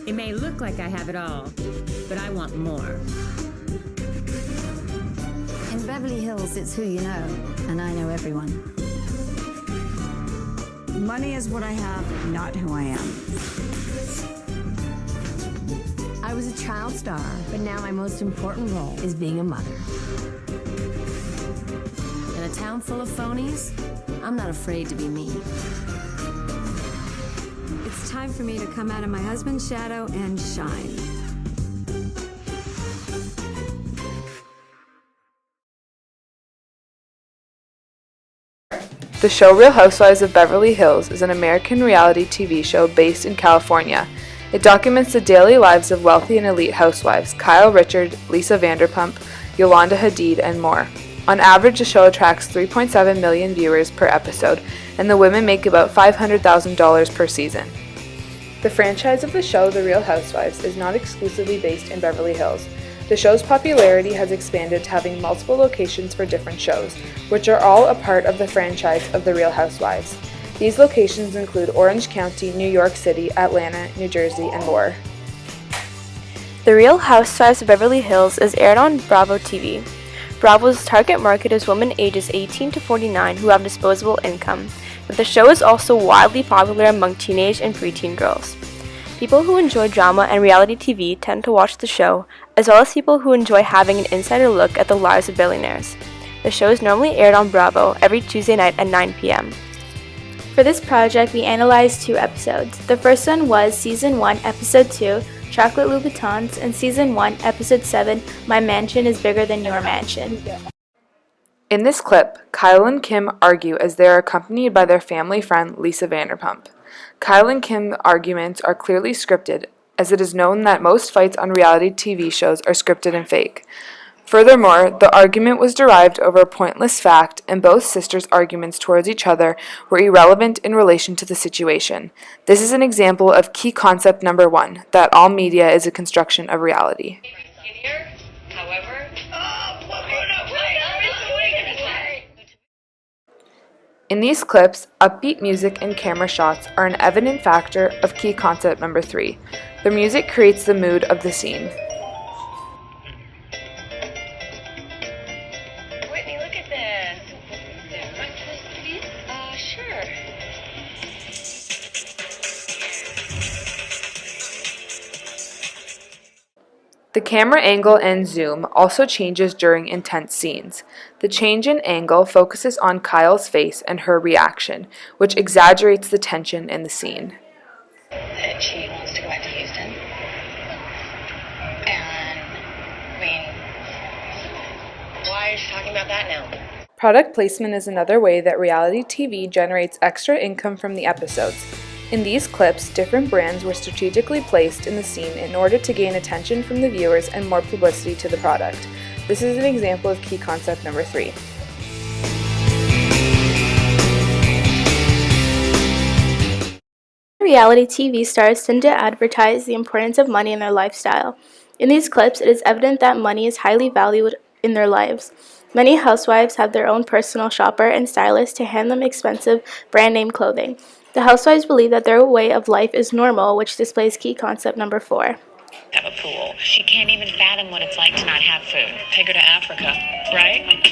It may look like I have it all, but I want more. In Beverly Hills, it's who you know, and I know everyone. Money is what I have, not who I am. I was a child star, but now my most important role is being a mother. In a town full of phonies, I'm not afraid to be me. It's time for me to come out of my husband's shadow and shine. The show Real Housewives of Beverly Hills is an American reality TV show based in California. It documents the daily lives of wealthy and elite housewives, Kyle Richard, Lisa Vanderpump, Yolanda Hadid, and more. On average, the show attracts 3.7 million viewers per episode, and the women make about $500,000 per season. The franchise of the show, The Real Housewives, is not exclusively based in Beverly Hills. The show's popularity has expanded to having multiple locations for different shows, which are all a part of the franchise of The Real Housewives. These locations include Orange County, New York City, Atlanta, New Jersey, and more. The Real Housewives of Beverly Hills is aired on Bravo TV. Bravo's target market is women ages 18 to 49 who have disposable income, but the show is also widely popular among teenage and preteen girls. People who enjoy drama and reality TV tend to watch the show, as well as people who enjoy having an insider look at the lives of billionaires. The show is normally aired on Bravo every Tuesday night at 9 p.m. For this project, we analyzed 2 episodes. The first one was Season 1, Episode 2, Chocolate Louboutins, and Season 1, Episode 7, My Mansion is Bigger Than Your Mansion. In this clip, Kyle and Kim argue as they are accompanied by their family friend Lisa Vanderpump. Kyle and Kim's arguments are clearly scripted, as it is known that most fights on reality TV shows are scripted and fake. Furthermore, the argument was derived over a pointless fact, and both sisters' arguments towards each other were irrelevant in relation to the situation. This is an example of key concept number 1, that all media is a construction of reality. In these clips, upbeat music and camera shots are an evident factor of key concept number 3. The music creates the mood of the scene. Whitney, look at this. Sure. The camera angle and zoom also changes during intense scenes. The change in angle focuses on Kyle's face and her reaction, which exaggerates the tension in the scene. That she wants to go back to Houston. And, why is she talking about that now? Product placement is another way that reality TV generates extra income from the episodes. In these clips, different brands were strategically placed in the scene in order to gain attention from the viewers and more publicity to the product. This is an example of key concept number 3. Reality TV stars tend to advertise the importance of money in their lifestyle. In these clips, it is evident that money is highly valued in their lives. Many housewives have their own personal shopper and stylist to hand them expensive brand name clothing. The housewives believe that their way of life is normal, which displays key concept number 4. Have a pool. She can't even fathom what it's like to not have food. Take her to Africa, right?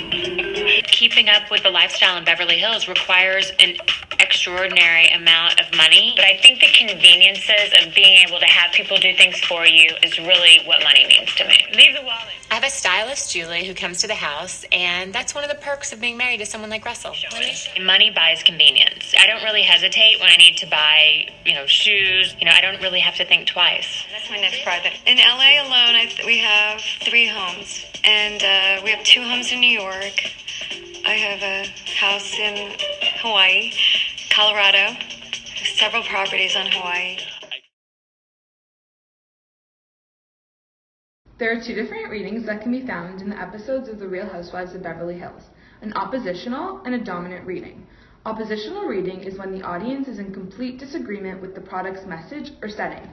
Keeping up with the lifestyle in Beverly Hills requires an extraordinary amount of money, but I think the conveniences of being able to have people do things for you is really what money means to me. Leave the wallet. I have a stylist, Julie, who comes to the house, and that's one of the perks of being married to someone like Russell. Money buys convenience. I don't really hesitate when I need to buy, shoes. I don't really have to think twice. That's my next project. In LA alone, we have 3 homes, and we have 2 homes in New York. I have a house in Hawaii, Colorado, several properties on Hawaii. There are 2 different readings that can be found in the episodes of The Real Housewives of Beverly Hills, an oppositional and a dominant reading. Oppositional reading is when the audience is in complete disagreement with the product's message or setting.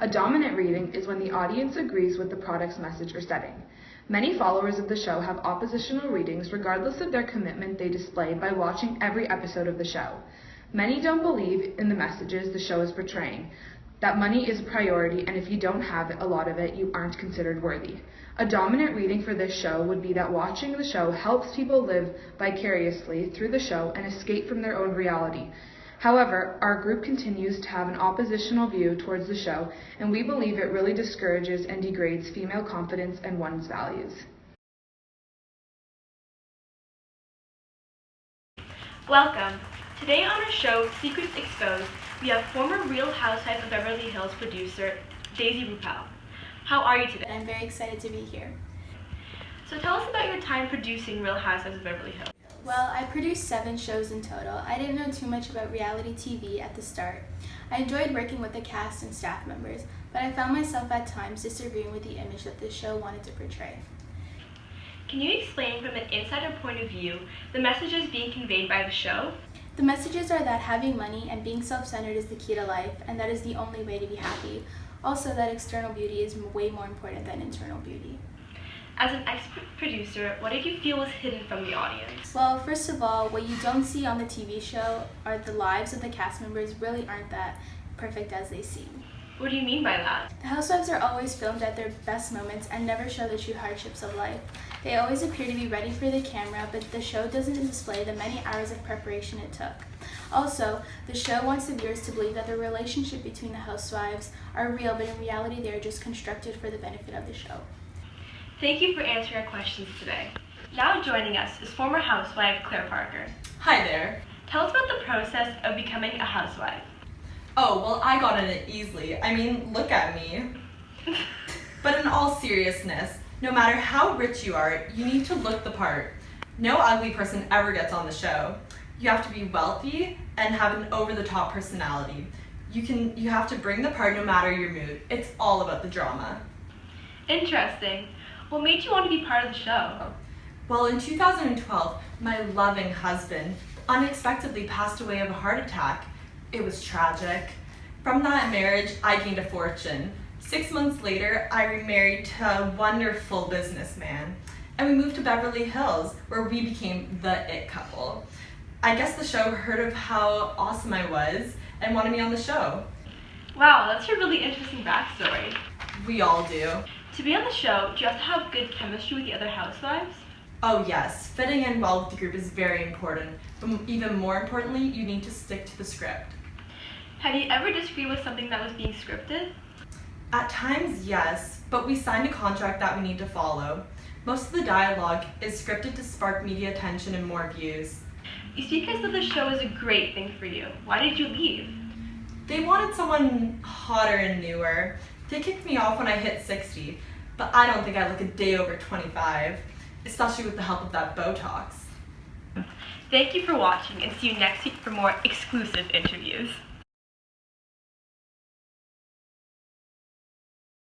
A dominant reading is when the audience agrees with the product's message or setting. Many followers of the show have oppositional readings regardless of their commitment they display by watching every episode of the show. Many don't believe in the messages the show is portraying. that money is a priority, and if you don't have a lot of it, you aren't considered worthy. A dominant reading for this show would be that watching the show helps people live vicariously through the show and escape from their own reality. However, our group continues to have an oppositional view towards the show, and we believe it really discourages and degrades female confidence and one's values. Welcome. Today on our show, Secrets Exposed, we have former Real Housewives of Beverly Hills producer, Daisy Rupel. How are you today? I'm very excited to be here. So tell us about your time producing Real Housewives of Beverly Hills. Well, I produced 7 shows in total. I didn't know too much about reality TV at the start. I enjoyed working with the cast and staff members, but I found myself at times disagreeing with the image that the show wanted to portray. Can you explain from an insider point of view the messages being conveyed by the show? The messages are that having money and being self-centered is the key to life, and that is the only way to be happy. Also, that external beauty is way more important than internal beauty. As an ex-producer, what did you feel was hidden from the audience? Well, first of all, what you don't see on the TV show are the lives of the cast members really aren't that perfect as they seem. What do you mean by that? The housewives are always filmed at their best moments and never show the true hardships of life. They always appear to be ready for the camera, but the show doesn't display the many hours of preparation it took. Also, the show wants the viewers to believe that the relationship between the housewives are real, but in reality they are just constructed for the benefit of the show. Thank you for answering our questions today. Now joining us is former housewife Claire Parker. Hi there. Tell us about the process of becoming a housewife. Oh, well, I got in it easily. I mean, look at me. But in all seriousness, no matter how rich you are, you need to look the part. No ugly person ever gets on the show. You have to be wealthy and have an over-the-top personality. You have to bring the part no matter your mood. It's all about the drama. Interesting. What made you want to be part of the show? Well, in 2012, my loving husband unexpectedly passed away of a heart attack. It was tragic. From that marriage, I gained a fortune. 6 months later, I remarried to a wonderful businessman, and we moved to Beverly Hills, where we became the it couple. I guess the show heard of how awesome I was and wanted me on the show. Wow, that's a really interesting backstory. We all do. To be on the show, do you have to have good chemistry with the other housewives? Oh yes, fitting in well with the group is very important, but even more importantly, you need to stick to the script. Have you ever disagreed with something that was being scripted? At times, yes, but we signed a contract that we need to follow. Most of the dialogue is scripted to spark media attention and more views. You speak as though the show is a great thing for you. Why did you leave? They wanted someone hotter and newer. They kicked me off when I hit 60, but I don't think I look a day over 25, especially with the help of that Botox. Thank you for watching, and see you next week for more exclusive interviews.